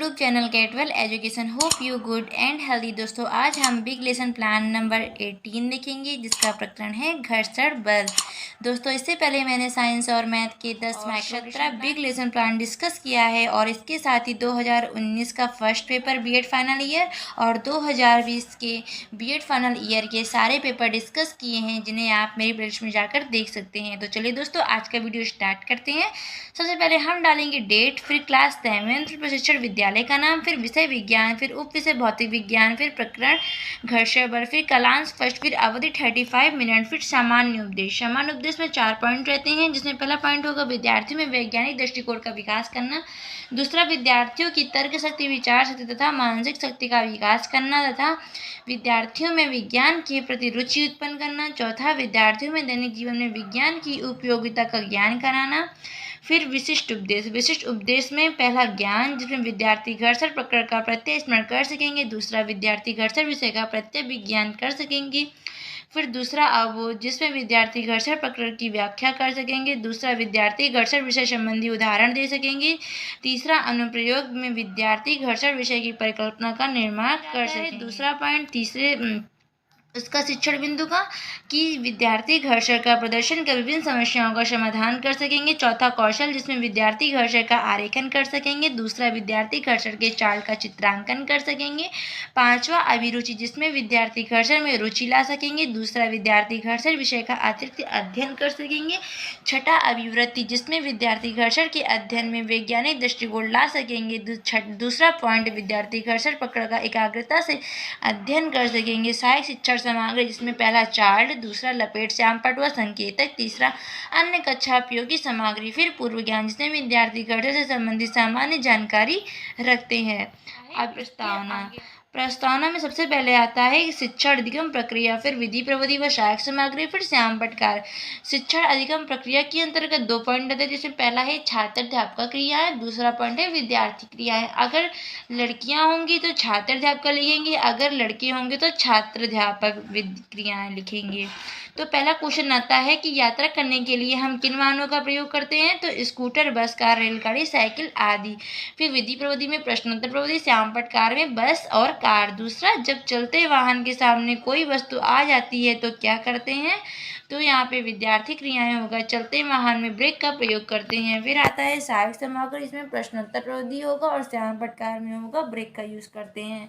YouTube channel gate-well education. Hope you good and healthy. दोस्तों आज हम बिग लेसन प्लान नंबर 18 देखेंगे जिसका प्रकरण है घर्षण बल। दोस्तों इससे पहले मैंने साइंस और मैथ के 10 microgram big lesson plan discuss किया है और इसके साथ ही 2019 का first paper BEd final year और 2020 के बीएड फाइनल ईयर के सारे पेपर डिस्कस किए हैं जिन्हें आप मेरी प्लेलिस्ट में जाकर देख सकते हैं। तो चलिए दोस्तों आज का वीडियो स्टार्ट करते हैं। सबसे पहले हम डालेंगे डेट, फिर क्लास 7, फिर प्रशिक्षण विद्यालय का नाम, फिर विषय विज्ञान, फिर उप विषय भौतिक विज्ञान, फिर प्रकरण घर्षण बल, फिर कलांश फर्स्ट, फिर अवधि 35 मिनट, फिर सामान्य उपदेश। सामान्य उपदेश में 4 पॉइंट रहते हैं जिसमें पहला पॉइंट होगा विद्यार्थियों में वैज्ञानिक दृष्टिकोण का विकास करना, दूसरा विद्यार्थियों की तर्क शक्ति, विचार शक्ति तथा मानसिक शक्ति का विकास करना तथा विद्यार्थियों में विज्ञान के प्रति रुचि उत्पन्न करना, चौथा विद्यार्थियों में दैनिक जीवन में विज्ञान की उपयोगिता का ज्ञान कराना, फिर विशिष्ट उपदेश। विशिष्ट उपदेश में पहला ज्ञान जिसमें विद्यार्थी घर्षण प्रकरण का प्रत्यय स्मरण कर सकेंगे, दूसरा विद्यार्थी घर्षण विषय का प्रत्यय विज्ञान कर सकेंगे, फिर दूसरा अवबोध जिसमें विद्यार्थी घर्षण प्रकरण की व्याख्या कर सकेंगे, दूसरा विद्यार्थी घर्षण विषय संबंधी उदाहरण दे सकेंगे, तीसरा अनुप्रयोग में विद्यार्थी घर्षण विषय की परिकल्पना का निर्माण कर सकेंगे। दूसरा पॉइंट तीसरे उसका शिक्षण बिंदु का कि विद्यार्थी घर्षण का प्रदर्शन कर विभिन्न समस्याओं का समाधान कर सकेंगे, चौथा कौशल जिसमें विद्यार्थी घर्षण का आरेखन कर सकेंगे, दूसरा विद्यार्थी घर्षण के चाल का चित्रांकन कर सकेंगे, पांचवा अभिरुचि जिसमें विद्यार्थी घर्षण में रुचि ला सकेंगे, दूसरा विद्यार्थी घर्षण विषय का अतिरिक्त अध्ययन कर सकेंगे, छठा अभिवृत्ति जिसमें विद्यार्थी घर्षण के अध्ययन में वैज्ञानिक दृष्टिकोण ला सकेंगे, दूसरा पॉइंट विद्यार्थी घर्षण प्रकरण का एकाग्रता से अध्ययन कर सकेंगे, सहायक शिक्षण सामग्री जिसमें पहला चार्ट, दूसरा लपेट श्यामपट्ट व संकेतक, तीसरा अन्य कक्षा उपयोगी सामग्री, फिर पूर्व ज्ञान जिसमें विद्यार्थी घर्षण से संबंधित सामान्य जानकारी रखते हैं। अब प्रस्तावना में सबसे पहले आता है शिक्षण अधिगम प्रक्रिया, फिर विधि प्रविधि व सहायक सामग्री, फिर श्यामपट्ट कार्य। शिक्षण अधिगम प्रक्रिया के अंतर्गत 2 पॉइंट आते हैं जिसमें पहला है छात्र अध्यापक क्रियाएं, दूसरा पॉइंट है विद्यार्थी क्रियाएं। अगर लड़कियां होंगी तो छात्र अध्यापक लिखेंगे, अगर लड़के होंगे तो छात्र अध्यापक क्रियाएं लिखेंगे। तो पहला क्वेश्चन आता है कि यात्रा करने के लिए हम किन वाहनों का प्रयोग करते हैं, तो स्कूटर, बस, कार, रेलगाड़ी, साइकिल आदि। फिर विधि प्रविधि में प्रश्नोत्तर प्रविधि, श्यामपट्ट कार्य में बस और कार। दूसरा, जब चलते वाहन के सामने कोई वस्तु आ जाती है तो क्या करते हैं, तो यहाँ पे विद्यार्थी क्रियाएं होगा, चलते वाहन में ब्रेक का प्रयोग करते हैं। फिर आता है सहायक सामग्री, इसमें प्रश्नोत्तर प्रविधि होगा और श्यामपट्ट कार्य में होगा ब्रेक का यूज करते हैं।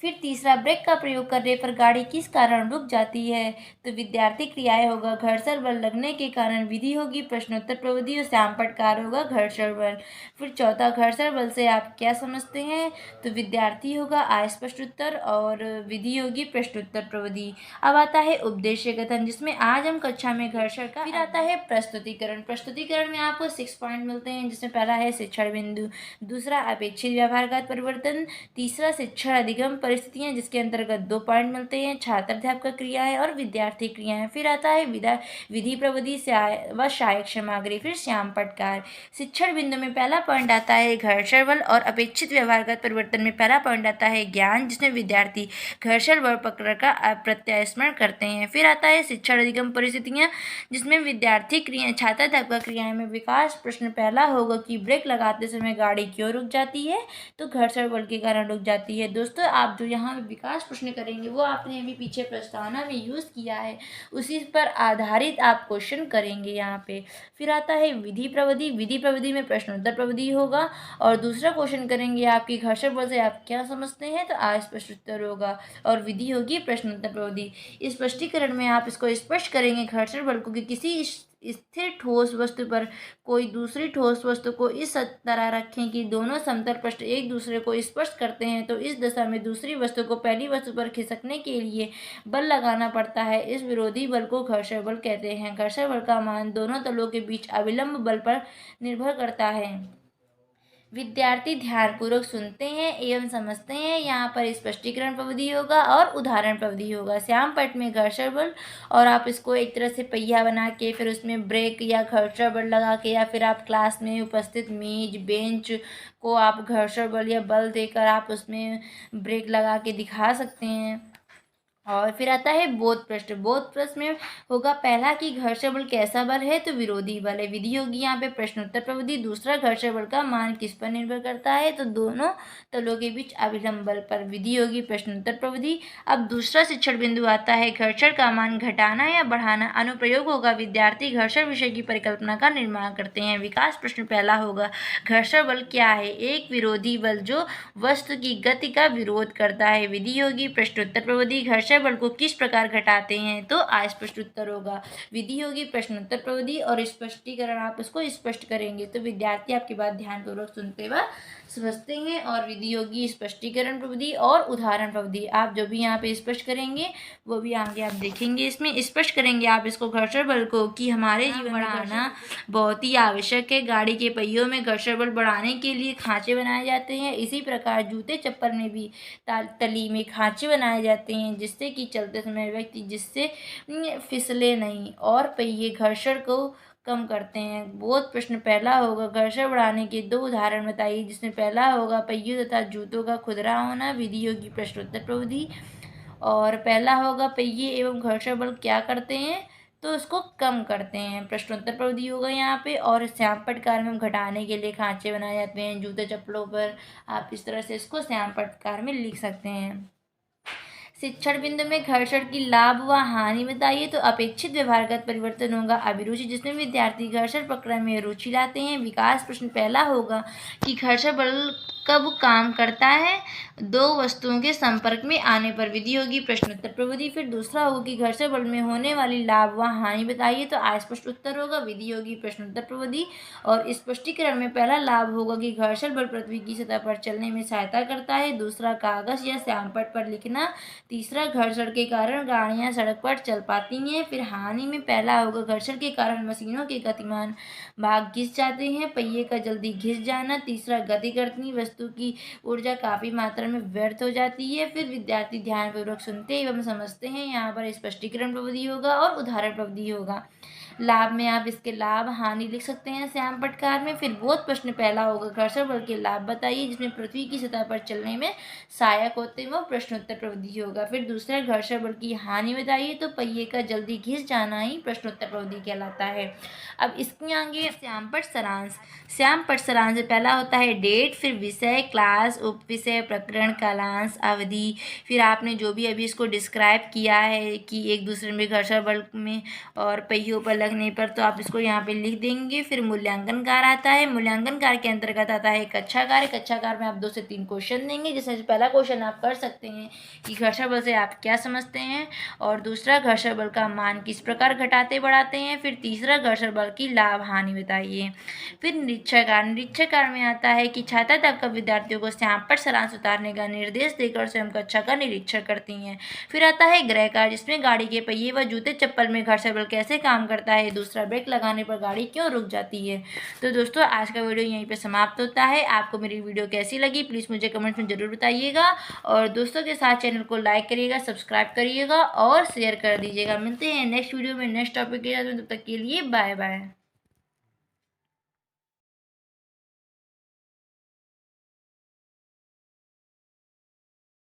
फिर तीसरा, ब्रेक का प्रयोग करने पर गाड़ी किस कारण रुक जाती है, तो विद्यार्थी क्रियाएं होगा, घर्षण बल लगने के कारण, विधि होगी प्रश्नोत्तर प्रविधि और श्यामपट्ट कार्य होगा घर्षण बल। फिर चौथा, घर्षण बल से आप क्या समझते हैं, तो विद्यार्थी होगा अस्पष्ट उत्तर और विधि होगी प्रश्नोत्तर प्रविधि। अब आता है उपदेश कथन जिसमें आज हम कक्षा में घर्षण का। फिर आता है प्रस्तुतिकरण। प्रस्तुतिकरण में आपको 6 पॉइंट मिलते हैं जिसमें पहला है शिक्षण बिंदु, दूसरा अपेक्षित व्यवहारगत परिवर्तन, तीसरा शिक्षण अधिगम परिस्थितियां जिसके अंतर्गत 2 पॉइंट मिलते हैं, छात्र अध्यापक क्रियाएं और विद्यार्थी क्रियाएं। फिर आता है विधि प्रविधि व सहायक सामग्री, फिर श्यामपट्ट कार्य। शिक्षण बिंदु में पहला पॉइंट आता है घर्षण बल और अपेक्षित व्यवहारगत परिवर्तन में पहला पॉइंट आता है ज्ञान जिसमें विद्यार्थी घर्षण बल प्रकरण का प्रत्यय स्मरण करते हैं। फिर आता है शिक्षण अधिगम परिस्थितियां जिसमें विद्यार्थी क्रियाएं, छात्र अध्यापक क्रियाएं में विकास। प्रश्न पहला होगा कि ब्रेक लगाते समय गाड़ी क्यों रुक जाती है, तो घर्षण बल के कारण रुक जाती है। दोस्तों आप जो यहाँ विकास प्रश्न करेंगे वो आपने अभी पीछे प्रस्तावना में यूज किया है, उसी पर आधारित आप क्वेश्चन करेंगे यहाँ पे। फिर आता है विधि प्रविधि। विधि प्रविधि में प्रश्नोत्तर प्रविधि होगा और दूसरा क्वेश्चन करेंगे आपकी घर्षण बल से आप क्या समझते हैं, तो अस्पष्ट उत्तर होगा और विधि होगी प्रश्नोत्तर प्रविधि। स्पष्टीकरण में आप इसको स्पष्ट करेंगे घर्षण बल को कि किसी स्थिर ठोस वस्तु पर कोई दूसरी ठोस वस्तु को इस तरह रखें कि दोनों समतल पृष्ठ एक दूसरे को स्पर्श करते हैं, तो इस दशा में दूसरी वस्तु को पहली वस्तु पर खिसकने के लिए बल लगाना पड़ता है। इस विरोधी बल को घर्षण बल कहते हैं। घर्षण बल का मान दोनों तलों के बीच अविलंब बल पर निर्भर करता है। विद्यार्थी ध्यानपूर्वक सुनते हैं एवं समझते हैं। यहाँ पर स्पष्टीकरण प्रविधि होगा और उदाहरण प्रविधि होगा। श्यामपट्ट में घर्षण बल और आप इसको एक तरह से पहिया बना के फिर उसमें ब्रेक या घर्षण बल लगा के या फिर आप क्लास में उपस्थित मेज बेंच को आप घर्षण बल या बल देकर आप उसमें ब्रेक लगा के दिखा सकते हैं। और फिर आता है बोध प्रश्न। बोध प्रश्न में होगा पहला कि घर्षण बल कैसा बल है, तो विरोधी बल है। विधि होगी यहाँ पे प्रश्नोत्तर प्रविधि। दूसरा, घर्षण बल का मान किस पर निर्भर करता है, तो दोनों तलों के बीच अभिलंब बल पर। विधि होगी प्रश्नोत्तर प्रविधि। अब दूसरा शिक्षण बिंदु आता है घर्षण का मान घटाना या बढ़ाना। अनुप्रयोग होगा विद्यार्थी घर्षण विषय की परिकल्पना का निर्माण करते हैं। विकास प्रश्न पहला होगा घर्षण बल क्या है, एक विरोधी बल जो वस्तु की गति का विरोध करता है। विधि होगी प्रश्नोत्तर प्रविधि। घर्षण बल को किस प्रकार घटाते हैं, तो अस्पष्ट उत्तर होगा। विधि होगी प्रश्नोत्तर प्रविधि और स्पष्टीकरण आप इसको स्पष्ट करेंगे तो विद्यार्थी आपकी बात ध्यानपूर्वक सुनते व समझते हैं। और विधि होगी स्पष्टीकरण प्रविधि और उदाहरण प्रविधि। आप जो भी यहाँ पे स्पष्ट करेंगे वो भी आगे आप देखेंगे। इसमें स्पष्ट करेंगे आप इसको घर्षण बल को कि हमारे जीवन में बढ़ाना बहुत ही आवश्यक है। गाड़ी के पहियों में घर्षण बल बढ़ाने के लिए खांचे बनाए जाते हैं। इसी प्रकार जूते चप्पल में भी तली में खांचे बनाए जाते हैं जिससे कि चलते समय व्यक्ति जिससे फिसले नहीं और पहिए घर्षण को कम करते हैं। बोध प्रश्न पहला होगा घर्षण बढ़ाने के दो उदाहरण बताइए, जिसमें पहला होगा पहियों तथा जूतों का खुरदरा होना। विधि होगी प्रश्नोत्तर प्रविधि। और पहला होगा पहिए एवं घर्षण बल क्या करते हैं, तो उसको कम करते हैं। प्रश्नोत्तर प्रविधि होगा यहाँ पे। और श्यामपट्ट कार में घटाने के लिए खांचे बनाए जाते हैं जूते चप्पलों पर। आप इस तरह से इसको श्यामपट्ट कार में लिख सकते हैं। शिक्षण बिंदु में घर्षण की लाभ व हानि बताइए, तो अपेक्षित व्यवहारगत परिवर्तन होगा अभिरुचि, जिसमें विद्यार्थी घर्षण प्रक्रम में रुचि लाते हैं। विकास प्रश्न पहला होगा कि घर्षण बल कब काम करता है, दो वस्तुओं के संपर्क में आने पर। विधि होगी प्रश्नोत्तर प्रविधि। फिर दूसरा होगा कि घर्षण बल में होने वाली लाभ व हानि बताइए, तो अस्पष्ट उत्तर होगा। विधि होगी प्रश्नोत्तर प्रविधि। और स्पष्टीकरण में पहला लाभ होगा कि घर्षण बल पृथ्वी की सतह पर चलने में सहायता करता है। दूसरा, कागज या श्यामपट्ट पर लिखना। तीसरा, घर्षण के कारण गाड़ियां सड़क पर चल पाती हैं। फिर हानि में पहला होगा घर्षण के कारण मशीनों के गतिमान भाग घिस जाते हैं, पहिए का जल्दी घिस जाना। तीसरा, गति करती वस्तु की ऊर्जा काफी मात्रा में व्यर्थ हो जाती है। फिर विद्यार्थी ध्यानपूर्वक सुनते एवं समझते हैं। यहाँ पर स्पष्टीकरण प्रविधि होगा और उदाहरण प्रविधि होगा। लाभ में आप इसके लाभ हानि लिख सकते हैं श्यामपट्ट कार में। फिर बोध प्रश्न पहला होगा घर्षण बल के लाभ बताइए, जिसमें पृथ्वी की सतह पर चलने में सहायक होते हैं, वो प्रश्नोत्तर प्रविधि होगा। फिर दूसरा, घर्षण बल की हानि बताइए, तो पहिए का जल्दी घिस जाना ही प्रश्नोत्तर प्रविधि कहलाता है। अब इसके आगे श्यामपट्ट सारांश। श्यामपट्ट सारांश पहला होता है डेट, फिर विषय, क्लास, उपविषय, प्रकरण, कालांश, अवधि। फिर आपने जो भी अभी इसको डिस्क्राइब किया है कि एक दूसरे में घर्षण बल में और पहियों पर लगने पर, तो आप इसको यहाँ पे लिख देंगे। फिर मूल्यांकन कार्य आता है। मूल्यांकन कार्य के अंतर्गत आता है कक्षा कार्य। कक्षा कार्य में आप 2 से 3 क्वेश्चन देंगे, जिसमें पहला क्वेश्चन आप कर सकते हैं कि घर्षण बल से आप क्या समझते हैं, और दूसरा, घर्षण बल का मान किस प्रकार घटाते बढ़ाते हैं। फिर तीसरा, घर्षण बल की लाभ हानि बताइए। फिर निरीक्षण कार्य। निरीक्षण कार्य में आता है कि छात्राध्यापक विद्यार्थियों को श्यामपट्ट सारांश उतारने का निर्देश देकर स्वयं कक्षा का निरीक्षण करती हैं। फिर आता है गृह कार्य, जिसमें गाड़ी के पहिए व जूते चप्पल में घर्षण बल कैसे काम करता है। दूसरा, ब्रेक लगाने पर गाड़ी क्यों रुक जाती है। तो दोस्तों, आज का वीडियो यहीं पे समाप्त होता है। आपको मेरी वीडियो कैसी लगी प्लीज़ मुझे कमेंट में ज़रूर बताइएगा, और दोस्तों के साथ चैनल को लाइक करिएगा, सब्सक्राइब करिएगा और शेयर कर दीजिएगा। मिलते हैं नेक्स्ट वीडियो में नेक्स्ट टॉपिक के साथ। तब तक के लिए बाय बाय।